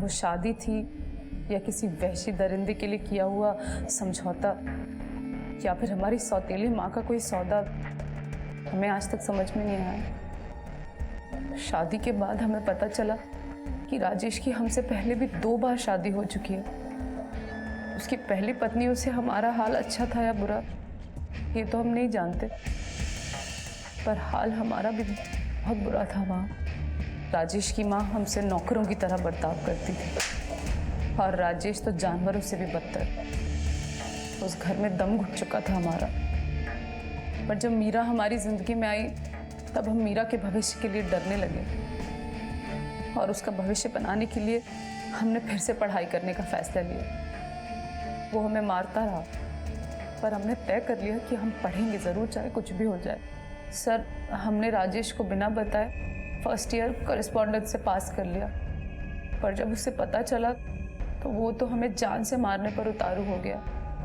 वो शादी थी या किसी वहशी दरिंदे के लिए किया हुआ समझौता, या फिर हमारी सौतेली माँ का कोई सौदा, हमें आज तक समझ में नहीं आया। शादी के बाद हमें पता चला कि राजेश की हमसे पहले भी 2 बार शादी हो चुकी है। उसकी पहली पत्नियों से हमारा हाल अच्छा था या बुरा, ये तो हम नहीं जानते, पर हाल हमारा भी बहुत बुरा था। वहाँ राजेश की माँ हमसे नौकरों की तरह बर्ताव करती थी और राजेश तो जानवरों से भी बदतर। उस घर में दम घुट चुका था हमारा। पर जब मीरा हमारी जिंदगी में आई तब हम मीरा के भविष्य के लिए डरने लगे और उसका भविष्य बनाने के लिए हमने फिर से पढ़ाई करने का फैसला लिया। वो हमें मारता रहा पर हमने तय कर लिया कि हम पढ़ेंगे ज़रूर, चाहे कुछ भी हो जाए। सर, हमने राजेश को बिना बताए फर्स्ट ईयर कॉरेस्पॉन्डेंस से पास कर लिया, पर जब उसे पता चला तो वो तो हमें जान से मारने पर उतारू हो गया।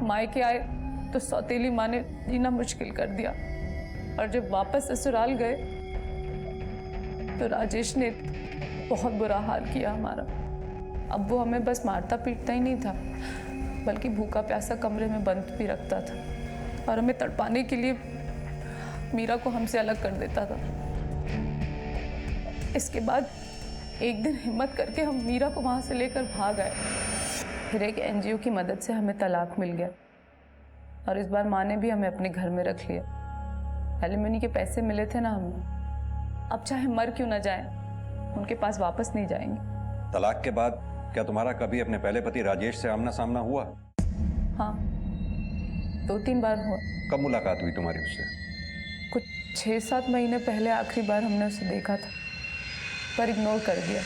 मायके आए तो सौतेली माँ ने जीना मुश्किल कर दिया और जब वापस ससुराल गए तो राजेश ने बहुत बुरा हाल किया हमारा। अब वो हमें बस मारता पीटता ही नहीं था, बल्कि भूखा प्यासा कमरे में बंद भी रखता था और हमें तड़पाने के लिए मीरा को हमसे अलग कर देता था। इसके बाद एक दिन हिम्मत करके हम मीरा को वहाँ से लेकर भाग आए। फिर एक एनजीओ की मदद से हमें तलाक मिल गया और इस बार माँ ने भी हमें अपने घर में रख लिया। एलिमनी के पैसे मिले थे ना हमें, अब चाहे मर क्यों ना जाए, उनके पास वापस नहीं जाएंगे। तलाक के बाद क्या तुम्हारा कभी अपने पहले पति राजेश से आमना सामना हुआ? हाँ, 2-3 बार हुआ। कब मुलाकात हुई तुम्हारी उससे? कुछ 6-7 महीने पहले आखिरी बार हमने उसे देखा था, पर इग्नोर कर दिया।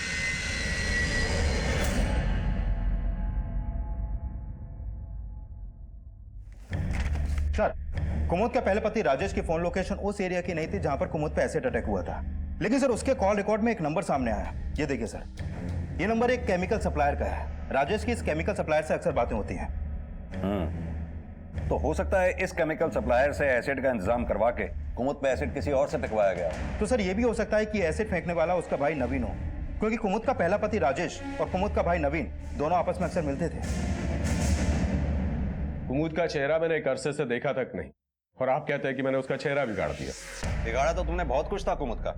सर, कुमुद का पहले पति राजेश की फोन लोकेशन उस एरिया की नहीं थी जहां पर कुमुद पे एसिड अटैक हुआ था, लेकिन सर उसके कॉल रिकॉर्ड में एक नंबर सामने आया। ये देखिए सर, ये नंबर एक केमिकल सप्लायर का है। राजेश की इस केमिकल सप्लायर से अक्सर बातें होती हैं। तो हो सकता है इस केमिकल सप्लायर से एसिड का इंतजाम करवा के कुमुद पे एसिड किसी और से फेंकवाया गया हो। तो सर ये भी हो सकता है कि एसिड फेंकने वाला उसका भाई नवीन हो, क्योंकि कुमुद का पहला पति राजेश और कुमुद का भाई नवीन दोनों आपस में अक्सर मिलते थे। कुमुद का चेहरा मैंने एक अरसे से देखा तक नहीं, और आप कहते हैं कि मैंने उसका चेहरा बिगाड़ दिया। बिगाड़ा तो तुमने बहुत कुछ था कुमुद का,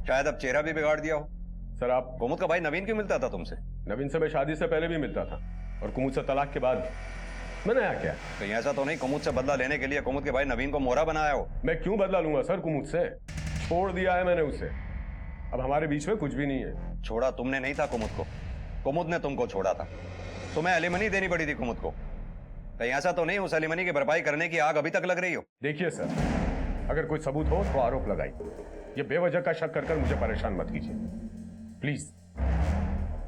शायद अब चेहरा भी बिगाड़ दिया हो। सर, आप कुमुद का भाई नवीन क्यों मिलता था तुमसे? नवीन से मैं शादी से पहले भी मिलता था और कुमुद से तलाक के बाद मैं नया क्या? कहीं ऐसा तो नहीं कुमुद से बदला लेने के लिए कुमुद के भाई नवीन को मोहरा बनाया हो? मैं क्यों बदला लूंगा सर कुमुद से? छोड़ दिया है मैंने उसे, अब हमारे बीच में कुछ भी नहीं है। छोड़ा तुमने नहीं था कुमुद को, कुमुद ने तुमको छोड़ा था। तुम्हें एलिमनी देनी पड़ी थी कुमुद को। कहीं ऐसा तो नहीं उस एलिमनी की भरपाई करने की आग अभी तक लग रही हो? देखिए सर, अगर कोई सबूत हो तो आरोप लगाई, ये बेवजह का शक कर मुझे परेशान मत कीजिए प्लीज।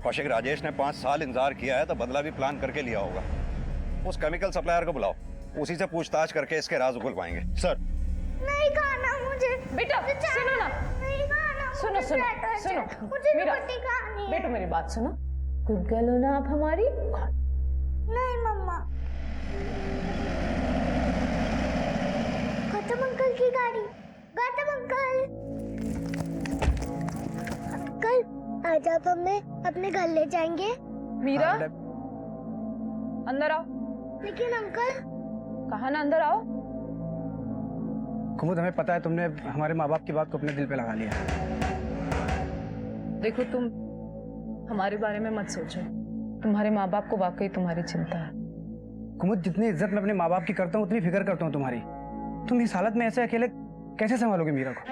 कौशिक, राजेश ने 5 साल इंतजार किया है तो बदला भी प्लान करके लिया होगा। उस केमिकल सप्लायर को बुलाओ, उसी से पूछताछ करके इसके राज उगल पाएंगे। सर, नहीं खाना मुझे। बेटा सुनो ना, नहीं खाना। सुनो सुनो सुनो, मुझे मीरा, रोटी खानी है। बेटो मेरी बात सुनो। गुड गर्ल हो ना आप हमारी। नहीं मम्मा। गौतम अंकल की गाड़ी। गौतम अंकल, अंकल आज आप हमें अपने घर ले जाएंगे? मीरा, अंदर आओ। लेकिन अंकल। कहा ना अंदर आओ। कुमुद, हमें पता है तुमने हमारे माँ बाप की बात को अपने दिल पे लगा लिया। देखो, तुम हमारे बारे में मत सोचो, तुम्हारे माँ बाप को वाकई तुम्हारी चिंता है। कुमुद, जितनी इज्जत मैं अपने माँ बाप की करता हूँ उतनी फिक्र करता हूँ तुम्हारी। तुम इस हालत में ऐसे अकेले कैसे संभालोगे मीरा को?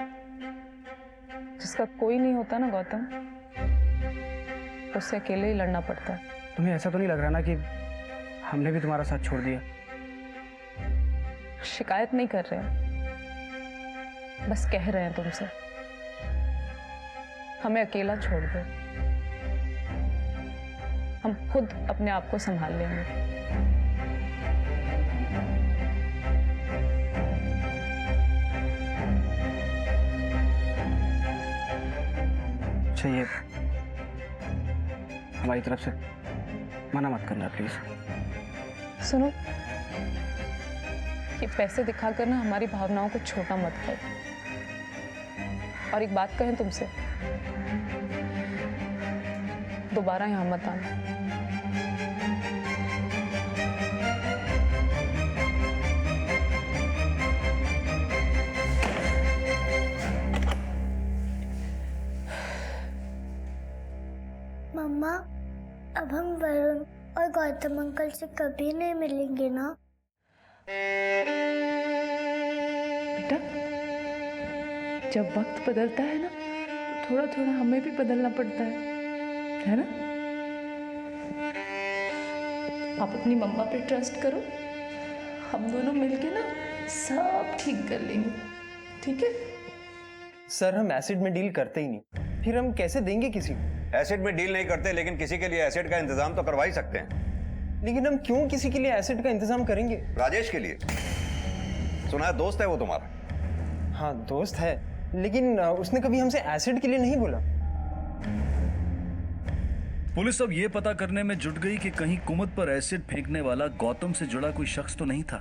जिसका कोई नहीं होता ना गौतम, उससे अकेले ही लड़ना पड़ता है। तुम्हें ऐसा तो नहीं लग रहा ना कि हमने भी तुम्हारा साथ छोड़ दिया? शिकायत नहीं कर रहे हैं, बस कह रहे हैं तुमसे, हमें अकेला छोड़ दो, हम खुद अपने आप को संभाल लेंगे। चाहिए हमारी तरफ से मना मत करना प्लीज। सुनो, ये पैसे दिखाकर ना हमारी भावनाओं को छोटा मत करो। और एक बात कहें तुमसे, दोबारा यहाँ मत आना। मम्मा, अब हम वरुण और गौतम अंकल से कभी नहीं मिलेंगे ना? बेटा, जब वक्त बदलता है ना तो थोड़ा थोड़ा हमें भी बदलना पड़ता है ना? आप अपनी मम्मा पे ट्रस्ट करो, हम दोनों मिलके ना सब ठीक कर लेंगे, ठीक है? सर हम एसिड में डील करते ही नहीं, फिर हम कैसे देंगे किसी को? एसिड में डील नहीं करते, लेकिन किसी के लिए एसिड का इंतजाम तो करवा ही सकते हैं। लेकिन हम क्यों किसी के लिए एसिड का इंतजाम करेंगे? राजेश के लिए। सुना है दोस्त है वो तुम्हारा। हाँ दोस्त है, लेकिन उसने कभी हमसे एसिड के लिए नहीं बोला। पुलिस अब ये पता करने में जुट गई कि कहीं कुमुद पर एसिड फेंकने वाला गौतम से जुड़ा कोई शख्स तो नहीं था।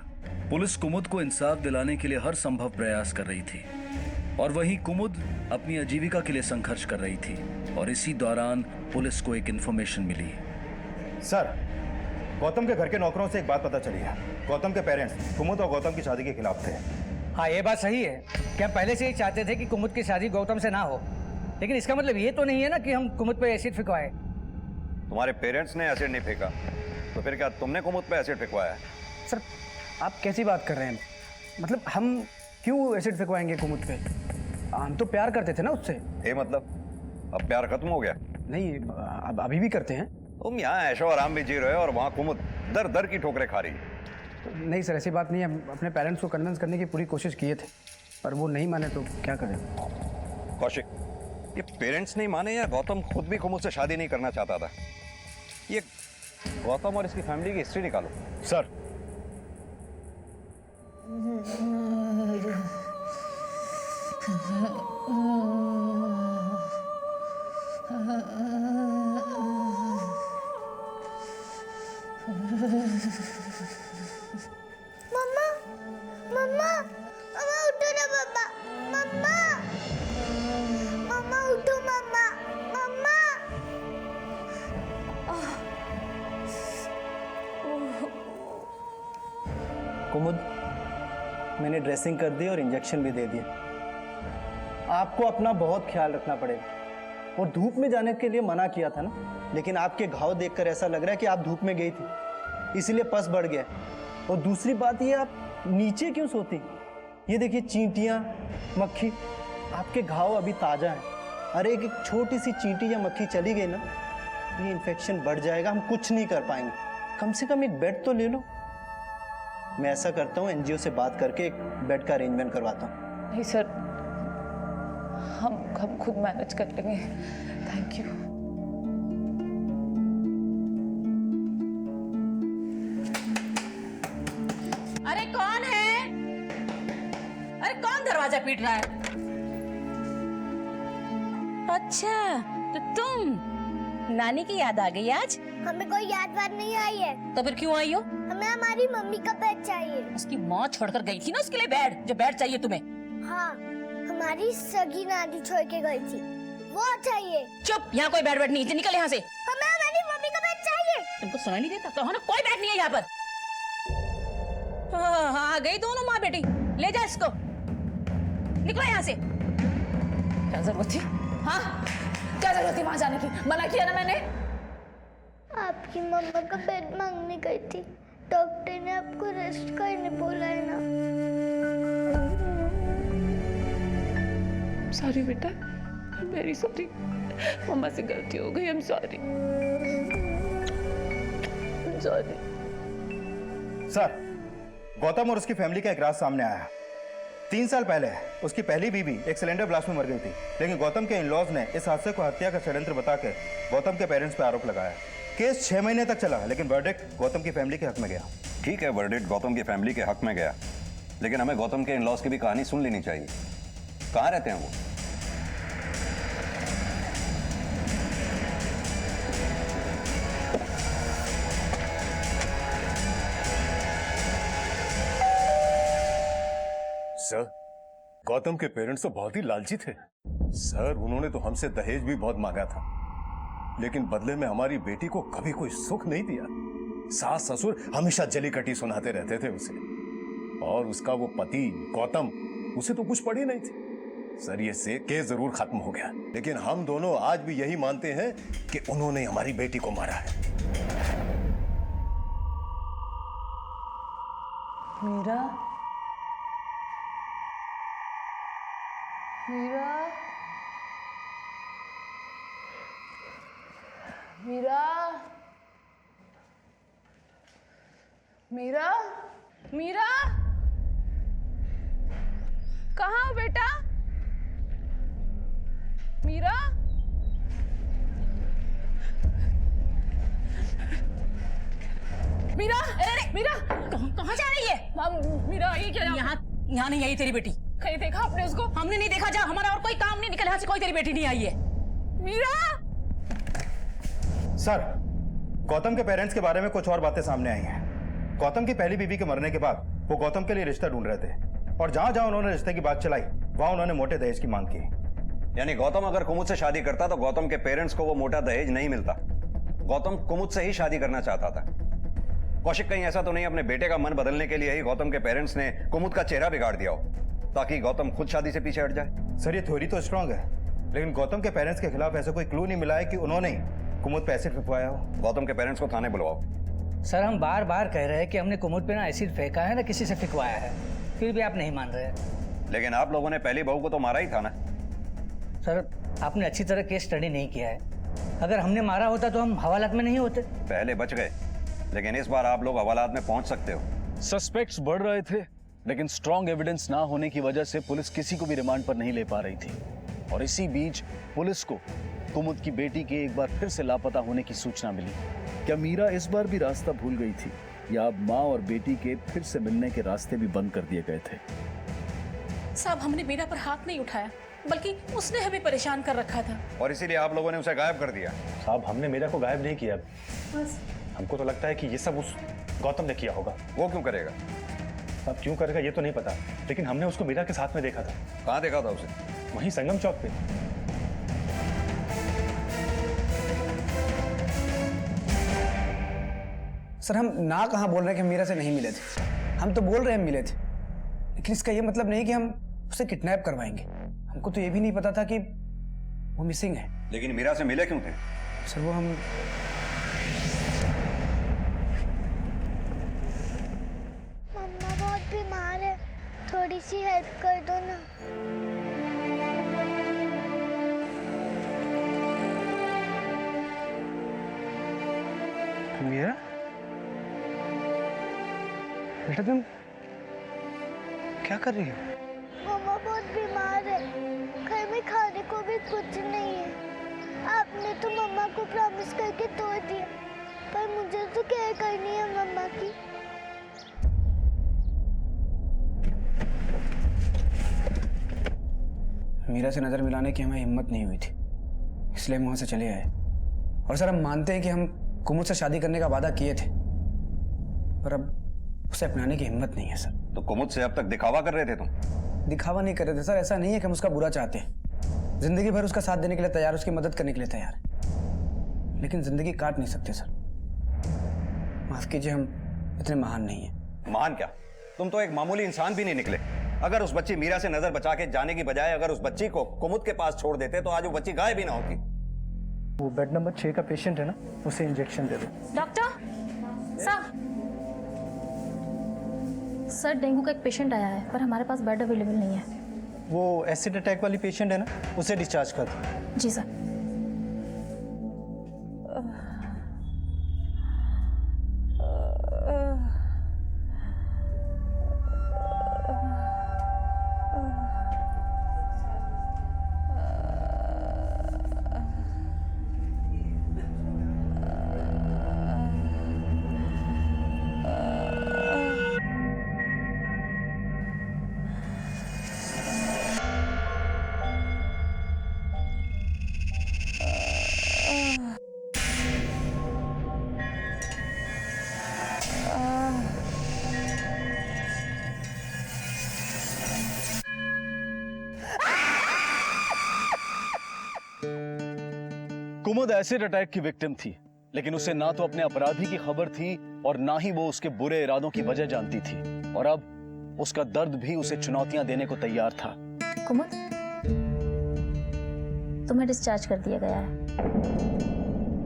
पुलिस कुमुद को इंसाफ दिलाने के लिए हर संभव प्रयास कर रही थी और वहीं कुमुद अपनी आजीविका के लिए संघर्ष कर रही थी। और इसी दौरान पुलिस को एक इंफॉर्मेशन मिली। सर, गौतम के घर के नौकरों से एक बात पता चली है। गौतम के पेरेंट्स कुमुद और गौतम की शादी के खिलाफ थे। हाँ, ये बात सही है कि हम पहले से ही चाहते थे कि कुमुद की शादी गौतम से ना हो, लेकिन इसका मतलब ये तो नहीं है ना कि हम कुमुद पे एसिड फेंकवाए। तुम्हारे पेरेंट्स ने एसिड नहीं फेंका, तो फिर क्या तुमने कुमुद पे एसिड फेंकवाया? सर, आप कैसी बात कर रहे हैं? मतलब हम क्यों एसिड फेंकवाएंगे कुमुद पे? हम तो प्यार करते थे ना उससे। ये मतलब अब प्यार खत्म हो गया? नहीं, अब अभी भी करते हैं। तुम यहाँ ऐशो आराम में जी रहे हो और वहाँ कुमुद दर दर की ठोकरें खा रही है। नहीं सर, ऐसी बात नहीं है। हम अपने पेरेंट्स को कन्विंस करने की पूरी कोशिश किए थे, पर वो नहीं माने तो क्या करें? कौशिक, ये पेरेंट्स नहीं माने या गौतम खुद भी कुमुद से शादी नहीं करना चाहता था? ये गौतम और इसकी फैमिली की हिस्ट्री निकालो। सर, मम्मा, मम्मा, मम्मा उठो ना मम्मा, मम्मा, मम्मा उठो मम्मा, मम्मा। कुमुद, मैंने ड्रेसिंग कर दी और इंजेक्शन भी दे दिया। आपको अपना बहुत ख्याल रखना पड़ेगा। और धूप में जाने के लिए मना किया था ना, लेकिन आपके घाव देखकर ऐसा लग रहा है कि आप धूप में गई थी, इसीलिए पस बढ़ गया। और दूसरी बात ये, आप नीचे क्यों सोती? ये देखिए चींटियाँ, मक्खी, आपके घाव अभी ताज़ा हैं। अरे एक छोटी सी चींटी या मक्खी चली गई ना, ये इन्फेक्शन बढ़ जाएगा, हम कुछ नहीं कर पाएंगे। कम से कम एक बेड तो ले लो। मैं ऐसा करता हूँ, एनजीओ से बात करके एक बेड का अरेंजमेंट करवाता हूँ। नहीं सर, हम खुद मैनेज कर लेंगे, थैंक यू। अरे कौन है? अरे कौन दरवाजा पीट रहा है? अच्छा, तो तुम? नानी की याद आ गई आज? हमें कोई याद वाद नहीं आई है। तो फिर क्यों आई हो? हमें हमारी मम्मी का बेड चाहिए। उसकी माँ छोड़कर गई थी ना उसके लिए बेड, जो बेड चाहिए तुम्हें। हाँ, हमारी सगी नानी छोड़ के गई थी, वो चाहिए। चुप, यहाँ कोई बेड नहीं है, निकल यहाँ से। हमें हमारी मम्मी का बेड चाहिए। तुमको सुनाई नहीं देता? तो है ना, कोई बेड नहीं है यहाँ पर। हाँ, आ गई दोनों माँ बेटी, ले जा इसको, निकलो यहाँ से। क्या जरूरत थी? हाँ, क्या जरूरत थी वहां जाने की? मना किया ना मैंने। आपकी मम्मा का बेड मांगने गई थी, डॉक्टर ने आपको रेस्ट करने बोला है ना। सॉरी बेटा, वेरी सॉरी, मम्मा से गलती हो गई, I am sorry, sorry. Sir, Gautam और उसकी फैमिली का एक राज सामने आया है। 3 साल पहले उसकी पहली बीवी एक सिलेंडर ब्लास्ट में मर गई थी, लेकिन गौतम के इन-लॉज ने इस हादसे को हत्या का षड्यंत्र बताकर गौतम के पेरेंट्स पर आरोप लगाया। केस 6 महीने तक चला, लेकिन वर्डिक्ट गौतम की फैमिली के हक में गया। ठीक है, वर्डिक्ट गौतम की फैमिली के हक में गया, लेकिन हमें गौतम के इन-लॉज की भी कहानी सुन लेनी चाहिए। कहाँ रहते हैं वो? सर, गौतम के पेरेंट्स तो बहुत ही लालची थे सर। उन्होंने तो हमसे दहेज भी बहुत मांगा था, लेकिन बदले में हमारी बेटी को कभी कोई सुख नहीं दिया। सास ससुर हमेशा जली कटी सुनाते रहते थे उसे, और उसका वो पति गौतम, उसे तो कुछ पड़ी नहीं थी। सर ये से केस जरूर खत्म हो गया, लेकिन हम दोनों आज भी यही मानते हैं कि उन्होंने हमारी बेटी को मारा है। मीरा, मीरा, मीरा, मीरा, मीरा, कहाँ हो बेटा? मीरा, मीरा, अरे मीरा, कहाँ जा रही है? मीरा, ये क्या? यहाँ नहीं आई तेरी बेटी। कहीं देखा आपने उसको? हमने नहीं देखा। जा, हमारा और कोई काम नहीं, निकल यहाँ से। कोई तेरी बेटी नहीं आई है। मीरा, सर, गौतम के पेरेंट्स के बारे में कुछ और बातें सामने आई हैं। गौतम की पहली बीवी के मरने के बाद वो गौतम के लिए रिश्ता ढूंढ रहे थे, और जहां जहां उन्होंने रिश्ते की बात चलाई वहां उन्होंने मोटे दहेज की मांग की। यानी गौतम अगर कुमुद से शादी करता तो गौतम के पेरेंट्स को वो मोटा दहेज नहीं मिलता। गौतम कुमुद से ही शादी करना चाहता था। कौशिक, कहीं ऐसा तो नहीं अपने बेटे का मन बदलने के लिए ही गौतम के पेरेंट्स ने कुमुद का चेहरा बिगाड़ दिया हो, ताकि गौतम खुद शादी से पीछे हट जाए? सर, ये थ्योरी तो स्ट्रांग है, लेकिन गौतम के पेरेंट्स के खिलाफ ऐसा कोई क्लू नहीं मिला है कि उन्होंने कुमुद पे एसिड फेंकवाया हो। गौतम के पेरेंट्स को थाने बुलवाओ। सर, हम बार बार कह रहे हैं कि हमने कुमुद पे ना एसिड फेंका है ना किसी से फेंकवाया है, फिर भी आप नहीं मान रहे हैं। लेकिन आप लोगों ने पहली बहू को तो मारा ही था ना। सर, आपने अच्छी तरह केस स्टडी नहीं किया है। अगर हमने मारा होता तो हम हवालात में नहीं होते। पहले बच गए, लेकिन इस बार आप लोग हवालात में पहुंच सकते हो। सस्पेक्ट्स बढ़ रहे थे, लेकिन स्ट्रॉन्ग एविडेंस ना होने की वजह से पुलिस किसी को भी रिमांड पर नहीं ले पा रही थी। और इसी बीच पुलिस को कुमुद की बेटी के एक बार फिर से लापता होने की सूचना मिली। क्या मीरा इस बार भी रास्ता भूल गई थी, या अब माँ और बेटी के फिर से मिलने के रास्ते भी बंद कर दिए गए थे? साहब, हमने मीरा पर हाथ नहीं उठाया, बल्कि उसने हमें परेशान कर रखा था, और इसीलिए आप लोगों ने उसे गायब कर दिया। साहब, हमने मीरा को गायब नहीं किया। बस हमको तो लगता है कि ये सब उस गौतम ने किया होगा। वो क्यों करेगा? अब क्यों करेगा ये तो नहीं पता, लेकिन हमने उसको मीरा के साथ में देखा था। कहाँ देखा था उसे? वहीं संगम चौक पे। सर, हम ना कहाँ बोल रहे हैं कि हम मीरा से नहीं मिले थे। हम तो बोल रहे हैं मिले थे, लेकिन इसका ये मतलब नहीं कि हम उसे किडनैप करवाएंगे। हमको तो ये भी नहीं पता था कि वो मिसिंग है। लेकिन मीरा से मिले क्यों थे? सर, वो हम मम्मा बहुत बीमार है, थोड़ी सी हेल्प कर दो ना। मीरा, बेटा तुम क्या कर रही हो? मम्मा बहुत बीमार है, घर में खाने को भी कुछ नहीं है। आपने तो मम्मा को प्रॉमिस करके तोड़ दिया, पर मुझे तो केयर करनी है मम्मा की। मीरा से नजर मिलाने की हमें हिम्मत नहीं हुई थी, इसलिए हम वहां से चले आए। और सर, हम मानते हैं कि हम कुमुद से शादी करने का वादा किए थे, पर अब उसे अपनाने की हिम्मत नहीं है सर। तो कुमुद से अब तक दिखावा कर रहे थे तुम? दिखावा नहीं कर रहे थे सर, ऐसा नहीं है कि हम उसका बुरा चाहते हैं। जिंदगी भर उसका साथ देने के लिए तैयार, उसकी मदद करने के लिए तैयार, लेकिन जिंदगी काट नहीं सकते सर। माफ कीजिए, हम इतने महान नहीं हैं। महान क्या, तुम तो एक मामूली इंसान भी नहीं निकले। अगर उस बच्ची मीरा से नजर बचा के जाने की बजाय अगर उस बच्ची को कुमुद के पास छोड़ देते तो आज वो बच्ची गायब भी ना होती। वो बेड नंबर 6 का पेशेंट है ना, उसे इंजेक्शन दे दो। डॉक्टर साहब, सर डेंगू का एक पेशेंट आया है, पर हमारे पास बेड अवेलेबल नहीं है। वो एसिड अटैक वाली पेशेंट है ना, उसे डिस्चार्ज कर दो। जी सर। कुमुद एसिड अटैक की विक्टिम थी, लेकिन उसे ना तो अपने अपराधी की खबर थी और ना ही वो उसके बुरे इरादों की वजह जानती थी। और अब उसका दर्द भी उसे चुनौतियां देने को तैयार था। कुमुद, तुम्हें डिस्चार्ज कर दिया गया है।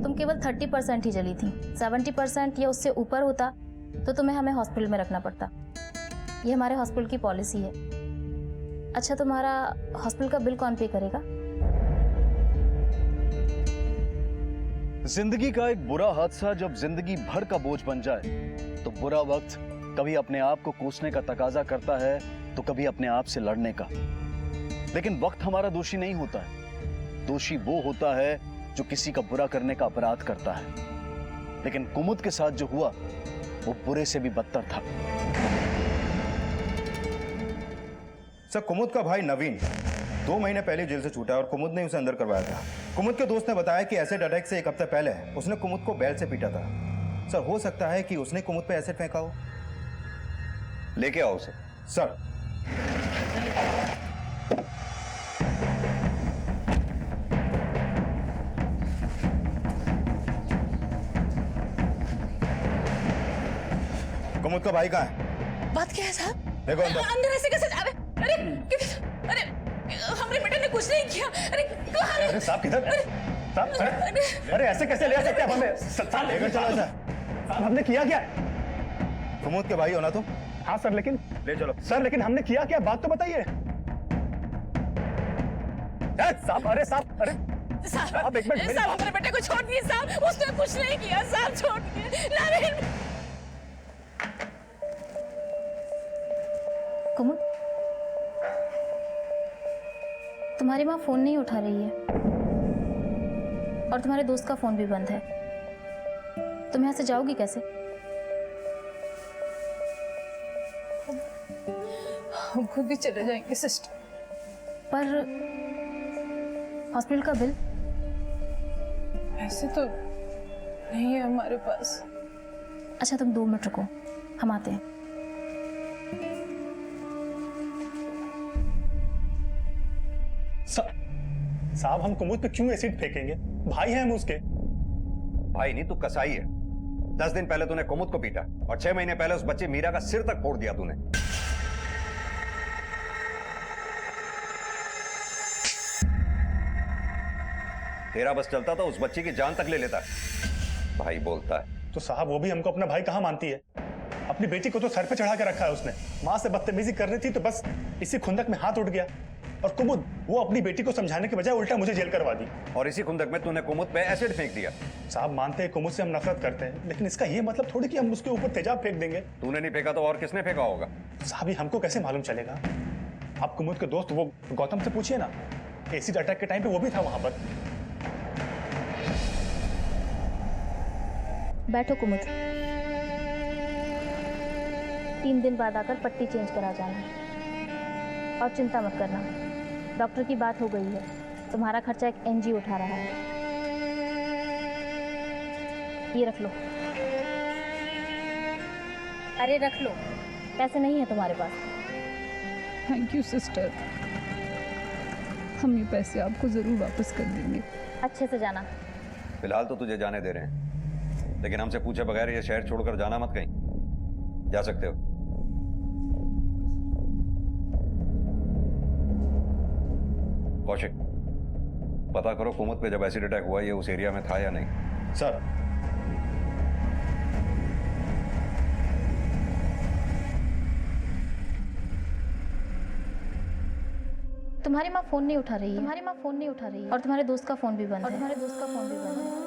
तुम केवल 30% ही जली थी। 70% या उससे ऊपर होता तो तुम्हें हमें हॉस्पिटल में रखना पड़ता। ये हमारे हॉस्पिटल की पॉलिसी है। अच्छा, तुम्हारा हॉस्पिटल का बिल कौन पे करेगा? जिंदगी का एक बुरा हादसा जब जिंदगी भर का बोझ बन जाए तो बुरा वक्त कभी अपने आप को कोसने का तकाजा करता है तो कभी अपने आप से लड़ने का। लेकिन वक्त हमारा दोषी नहीं होता है। दोषी वो होता है जो किसी का बुरा करने का अपराध करता है। लेकिन कुमुद के साथ जो हुआ वो बुरे से भी बदतर था। सर, कुमुद का भाई नवीन 2 महीने पहले जेल से छूटा और कुमुद ने उसे अंदर करवाया था। कुमुद के दोस्त ने बताया कि एसिड अटैक से 1 हफ्ते पहले उसने कुमुद को बैल से पीटा था। सर, हो सकता है कि उसने कुमुद पे एसिड फेंका हो। लेके आओ उसे। सर। कुमुद का भाई कहाँ है? बात क्या है साहब? देखो अंदर। अंदर ऐसे कैसे जा रहे? अरे हमरे बेटे ने कुछ नहीं किया। अरे कहाँ है? अरे साहब किधर? साहब, अरे ऐसे कैसे ले आ सकते हैं हमें? साहब लेकर चलो सर। साहब, हमने किया क्या? कुमुद के भाई हो ना तुम? हाँ सर, लेकिन ले चलो सर, लेकिन हमने किया क्या? बात तो बताइए। साहब, अरे साहब, अरे साहब, एक मिनट, साहब हमारे बेटे को छोड़ दिए साहब। उसने कुछ नहीं किया साहब, छोड़ दिए। नवीन। कुमुद, तुम्हारी माँ फोन नहीं उठा रही है और तुम्हारे दोस्त का फोन भी बंद है। तुम यहाँ से जाओगी कैसे? हम खुद ही चले जाएंगे सिस्टर। पर हॉस्पिटल का बिल? ऐसे तो नहीं है हमारे पास। अच्छा, तुम 2 मिनट रुको, हम आते हैं। साहब, हम कुमुद पे क्यों एसिड फेंकेंगे? भाई हैं हम उसके। भाई नहीं, तू कसाई है। 10 दिन पहले तूने कुमुद को पीटा और 6 महीने पहले उस बच्चे मीरा का सिर तक फोड़ दिया तूने। तेरा बस चलता तो उस बच्ची की जान तक ले लेता। भाई बोलता है तो साहब, वो भी हमको अपना भाई कहाँ मानती है? अपनी बेटी को तो सर पे चढ़ा के रखा है उसने। माँ से बदतमीजी करनी थी तो बस इसी खुंदक में हाथ उठ गया। और कुमुद, वो अपनी बेटी को समझाने के बजाय उल्टा मुझे जेल करवा दी। और इसी खुंदक में तूने कुमुद पे एसिड फेंक दिया। साहब, मानते हैं कुमुद से हम नफरत करते हैं, लेकिन इसका ये मतलब थोड़ी कि हम उसके ऊपर तेजाब फेंक देंगे। तूने नहीं फेंका तो और किसने फेंका होगा? साहब, ये हमको कैसे मालूम चलेगा? आप कुमुद के दोस्त वो गौतम से पूछिए ना। एसिड अटैक के टाइम पे वो भी था वहां पर। बैठो कुमुद, 3 दिन बाद आकर पट्टी चेंज करा जाना। और चिंता मत करना, डॉक्टर की बात हो गई है। तुम्हारा खर्चा एक एनजीओ उठा रहा है। ये रख लो। अरे रख लो, पैसे नहीं है तुम्हारे पास। थैंक यू सिस्टर, हम ये पैसे आपको जरूर वापस कर देंगे। अच्छे से जाना। फिलहाल तो तुझे जाने दे रहे हैं, लेकिन हमसे पूछे बगैर ये शहर छोड़कर जाना मत कहीं। जा सकते हो। कौशिक, पता करो कुमुद पे जब एसिड अटैक हुआ ये उस एरिया में था या नहीं। सर। तुम्हारी माँ फोन नहीं उठा रही है। और तुम्हारे दोस्त का फोन भी बंद है।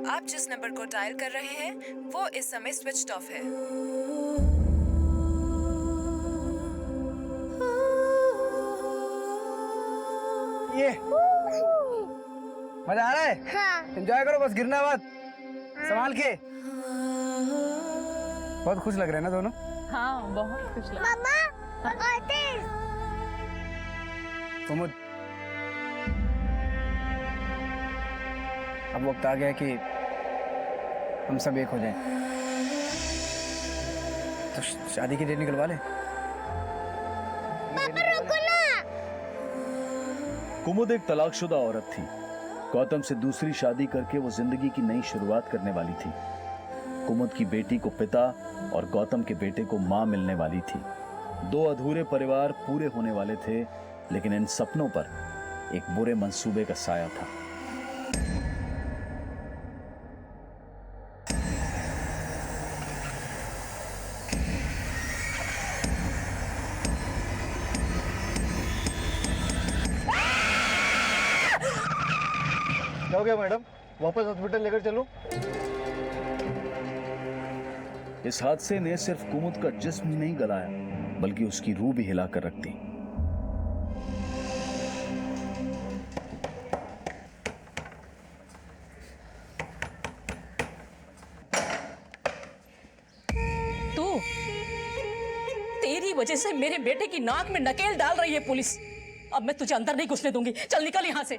आप जिस नंबर को डायल कर रहे हैं वो इस समय स्विच्ड ऑफ है। ये मजा आ रहा है? हाँ। एंजॉय करो, बस गिरना मत, संभाल के। बहुत खुश लग रहे हैं ना दोनों? हाँ, बहुत खुश लग। मम्मा, आते। कुमुद, अब वक्त आ गया कि हम सब एक हो जाएं। तो शादी की डेट निकलवा ले। पापा रुको ना। कुमुद एक तलाकशुदा औरत थी। गौतम से दूसरी शादी करके वो जिंदगी की नई शुरुआत करने वाली थी। कुमुद की बेटी को पिता और गौतम के बेटे को मां मिलने वाली थी। दो अधूरे परिवार पूरे होने वाले थे, लेकिन इन सपनों पर एक बुरे मंसूबे का साया था। क्या हो गया मैडम? वापस हॉस्पिटल लेकर चलूं? इस हादसे ने सिर्फ कुमुद का जिस्म ही नहीं गलाया, बल्कि उसकी रूह भी हिलाकर रख दी। तेरी वजह से मेरे बेटे की नाक में नकेल डाल रही है पुलिस। अब मैं तुझे अंदर नहीं घुसने दूंगी। चल निकल यहाँ से।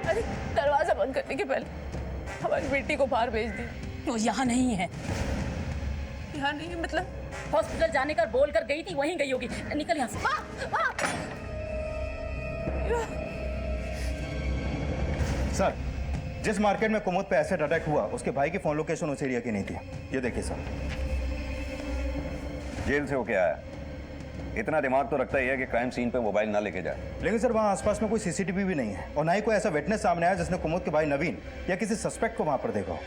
अरे दरवाजा बंद करने के पहले हमारी बेटी को बाहर भेज दी। वो यहाँ नहीं है। यहाँ नहीं है मतलब? हॉस्पिटल जाने का बोल कर गई थी, वहीं गई होगी। निकल यहाँ से। सर, जिस मार्केट में कुमुद पे एसिड अटैक हुआ उसके भाई की फोन लोकेशन उस एरिया की नहीं थी। ये देखिए सर। जेल से होके आया, इतना दिमाग तो रखता ही है कि क्राइम सीन पे मोबाइल ना लेके जाए। लेकिन सर वहाँ आसपास में कोई सीसीटीवी भी नहीं है और ना ही कोई ऐसा विटनेस सामने आया जिसने कुमुद के भाई नवीन या किसी सस्पेक्ट को वहाँ पर देखा हो।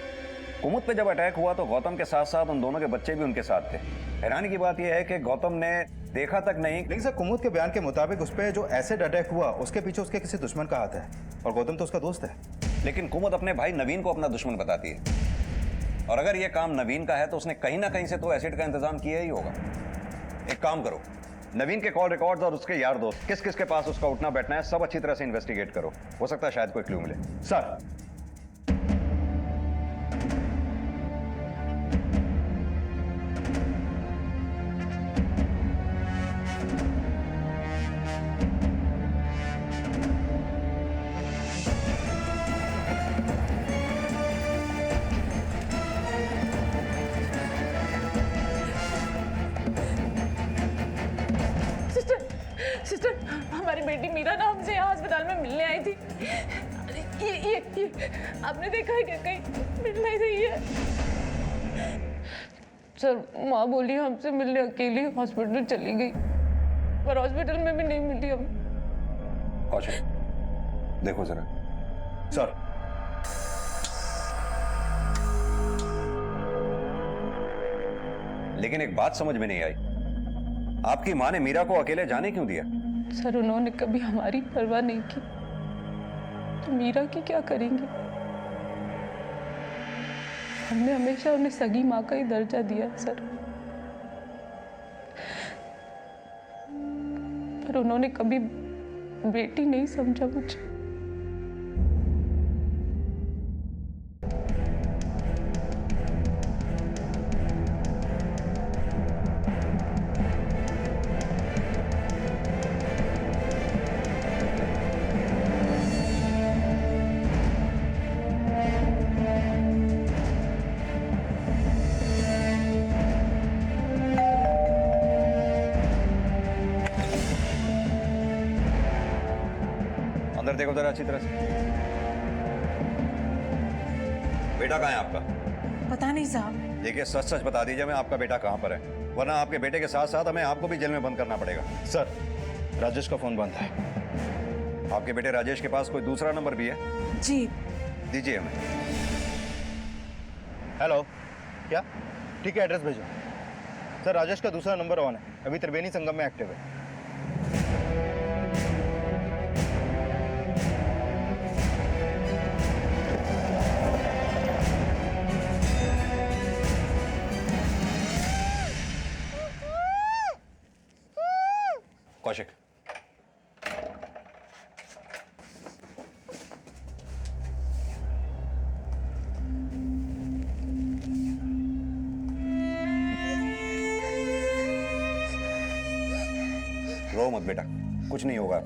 कुमुद पे जब अटैक हुआ तो गौतम के साथ साथ उन दोनों के बच्चे भी उनके साथ थे। हैरानी की बात यह है कि गौतम ने देखा तक नहीं। लेकिन सर कुमुद के बयान के मुताबिक उस पर जो एसिड अटैक हुआ उसके पीछे उसके किसी दुश्मन का हाथ है और गौतम तो उसका दोस्त है। लेकिन कुमुद अपने भाई नवीन को अपना दुश्मन बताती है, और अगर यह काम नवीन का है तो उसने कहीं ना कहीं से तो एसिड का इंतजाम किया ही होगा। एक काम करो, नवीन के कॉल रिकॉर्ड्स और उसके यार दोस्त किस किस के पास उसका उठना बैठना है सब अच्छी तरह से इन्वेस्टिगेट करो। हो सकता है शायद कोई क्लू मिले। सर सिस्टर, हमारी बेटी मीरा ना हमसे यहाँ अस्पताल में मिलने आई थी। ये आपने देखा है क्या? कहीं मिल नहीं रही है सर। माँ बोली हमसे मिलने अकेली हॉस्पिटल चली गई, पर हॉस्पिटल में भी नहीं मिली हम। कौशिक, देखो जरा। सर लेकिन एक बात समझ में नहीं आई, आपकी माँ ने मीरा को अकेले जाने क्यों दिया? सर उन्होंने कभी हमारी परवाह नहीं की, तो मीरा की क्या करेंगी? हमने हमेशा उन्हें सगी माँ का ही दर्जा दिया सर, पर उन्होंने कभी बेटी नहीं समझा मुझे। अंदर देखो जरा अच्छी तरह से। बेटा कहाँ है आपका? पता नहीं साहब। देखिए सच सच बता दीजिए मैं आपका बेटा कहाँ पर है, वरना आपके बेटे के साथ साथ हमें आपको भी जेल में बंद करना पड़ेगा। सर राजेश का फोन बंद है। आपके बेटे राजेश के पास कोई दूसरा नंबर भी है? जी। दीजिए हमें। हेलो, क्या? ठीक है, एड्रेस भेजो। सर राजेश का दूसरा नंबर ऑन है, अभी त्रिवेणी संगम में एक्टिव है। कौशिक, रो मत बेटा, कुछ नहीं होगा।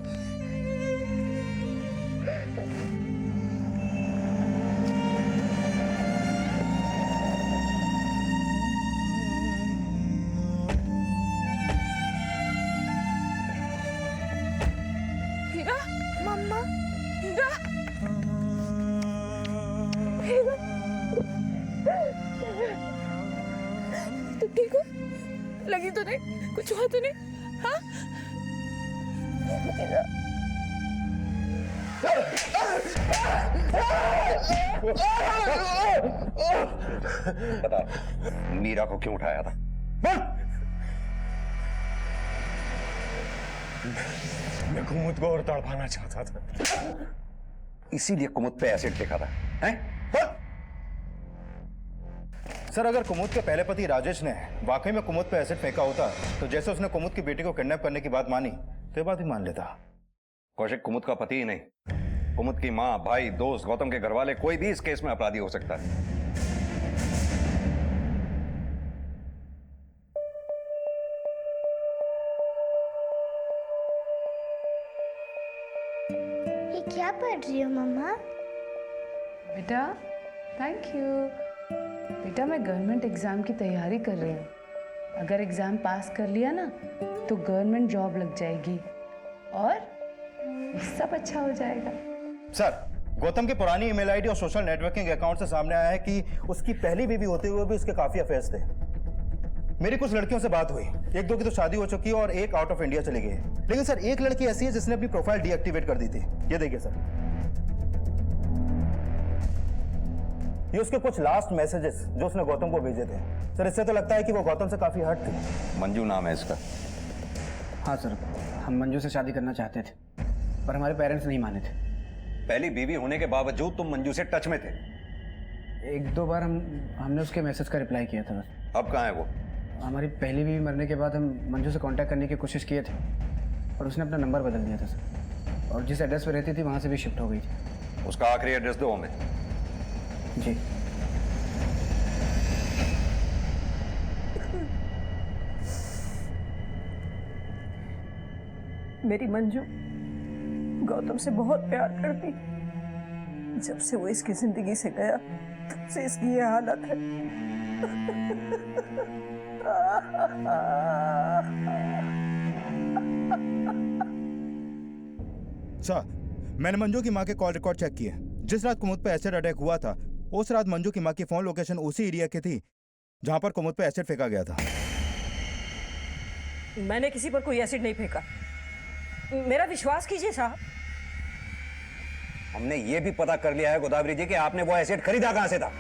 मम्मा तो ठीक हो? लगी तो नहीं? कुछ हुआ तो नहीं? हाँ? बता, मीरा को क्यों उठाया था? मैं कुमुद को और तड़पाना चाहता था, इसीलिए कुमुद पे एसिड फेंका था, हैं? सर, अगर कुमुद के पहले पति राजेश ने वाकई में कुमुद पे एसिड फेंका होता तो जैसे उसने कुमुद की बेटी को किडनैप करने की बात मानी तो ये बात भी मान लेता। कौशिक कुमुद का पति ही नहीं, कुमुद की माँ, भाई, दोस्त, गौतम के घरवाले, कोई भी इस केस में अपराधी हो सकता है। ये क्या पढ़ रही हो मम्मा? बेटा थैंक यू। बेटा मैं गवर्नमेंट एग्ज़ाम की तैयारी कर रही हूँ। अगर एग्ज़ाम पास कर लिया ना तो गवर्नमेंट जॉब लग जाएगी और सब अच्छा हो जाएगा। सर, गौतम की पुरानी ईमेल आईडी और सोशल नेटवर्किंग अकाउंट से सामने आया है कि उसकी पहली बीवी होते हुए भी उसके काफी अफेयर्स थे। मेरी कुछ लड़कियों से बात हुई, एक दो की तो शादी हो चुकी है और एक आउट ऑफ इंडिया चली गई है। लेकिन सर, एक लड़की ऐसी है जिसने अपनी प्रोफाइल डीएक्टिवेट कर दी थी। ये देखिए सर, ये उसके कुछ लास्ट मैसेजेस जो उसने गौतम को भेजे थे। सर, इससे तो लगता है कि वो गौतम से काफी हट थी। मंजू नाम है इसका। हाँ सर, हम मंजू से शादी करना चाहते थे पर हमारे पेरेंट्स नहीं माने थे। पहली बीवी होने के बावजूद तुम मंजू से टच में थे? एक दो बार हमने उसके मैसेज का रिप्लाई किया था बस। अब कहाँ है वो? हमारी पहली बीवी मरने के बाद हम मंजू से कांटेक्ट करने की कोशिश किए थे और उसने अपना नंबर बदल दिया था सर, और जिस एड्रेस पर रहती थी वहाँ से भी शिफ्ट हो गई थी। उसका आखिरी एड्रेस दो हमें। जी। मेरी मंजू गौतम से बहुत प्यार करती। जब से वो इसकी जिंदगी से गया तब से इसकी ये हालत है। सर, मैंने मंजू की माँ के कॉल रिकॉर्ड चेक किए। जिस रात कुमुद पे एसिड अटैक हुआ था उस रात मंजू की माँ की फोन लोकेशन उसी एरिया की थी जहां पर कुमुद पे एसिड फेंका गया था। मैंने किसी पर कोई एसिड नहीं फेंका, मेरा विश्वास कीजिए साहब। हमने ये भी पता कर लिया है गोदावरी जी कि आपने वो एसिड खरीदा कहां से था।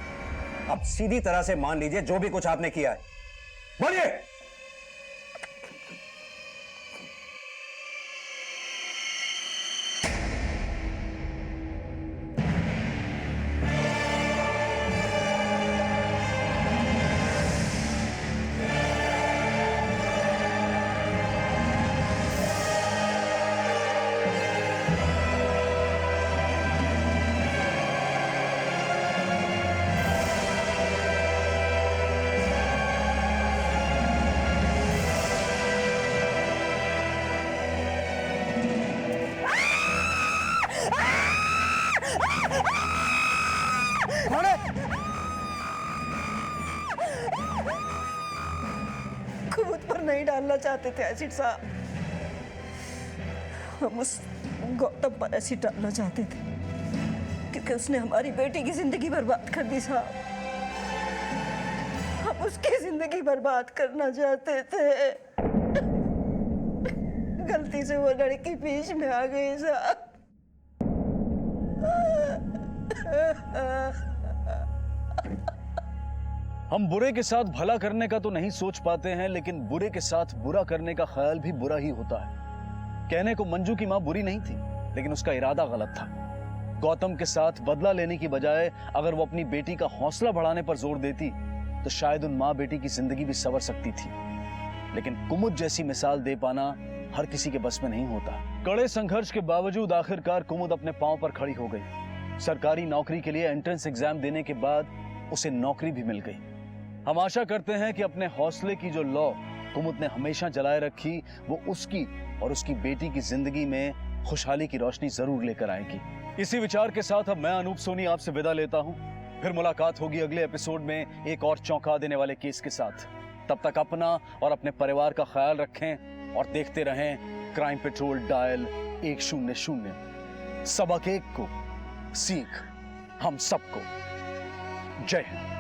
अब सीधी तरह से मान लीजिए जो भी कुछ आपने किया है। बोलिए। कुमुद पर नहीं डालना चाहते थे एसिड साहब, हम उस गौतम पर एसिड डालना चाहते थे क्योंकि उसने हमारी बेटी की जिंदगी बर्बाद कर दी साहब। हम उसकी जिंदगी बर्बाद करना चाहते थे। गलती से वो लड़की बीच में आ गई साहब। हम बुरे के साथ भला करने का तो नहीं सोच पाते हैं, लेकिन बुरे के साथ बुरा करने का ख्याल भी बुरा ही होता है। कहने को मंजू की मां बुरी नहीं थी, लेकिन उसका इरादा गलत था। गौतम के साथ बदला लेने की बजाय अगर वो अपनी बेटी का हौसला बढ़ाने पर जोर देती तो शायद उन मां बेटी की जिंदगी भी संवर सकती थी। लेकिन कुमुद जैसी मिसाल दे पाना हर किसी के बस में नहीं होता। कड़े संघर्ष के बावजूद आखिरकार कुमुद अपने पांव पर खड़ी हो गई। सरकारी नौकरी के लिए एंट्रेंस एग्जाम देने के बाद उसे नौकरी भी मिल गई। हम आशा करते हैं कि अपने हौसले की जो लौ कुमुद ने हमेशा जलाए रखी वो उसकी और उसकी बेटी की जिंदगी में खुशहाली की रोशनी जरूर लेकर आएगी। इसी विचार के साथ अब मैं अनूप सोनी आपसे विदा लेता हूं। फिर मुलाकात होगी अगले एपिसोड में एक और चौंका देने वाले केस के साथ। तब तक अपना और अपने परिवार का ख्याल रखें और देखते रहें क्राइम पेट्रोल डायल 100। सबक एक को, सीख हम सबको। जय हिंद।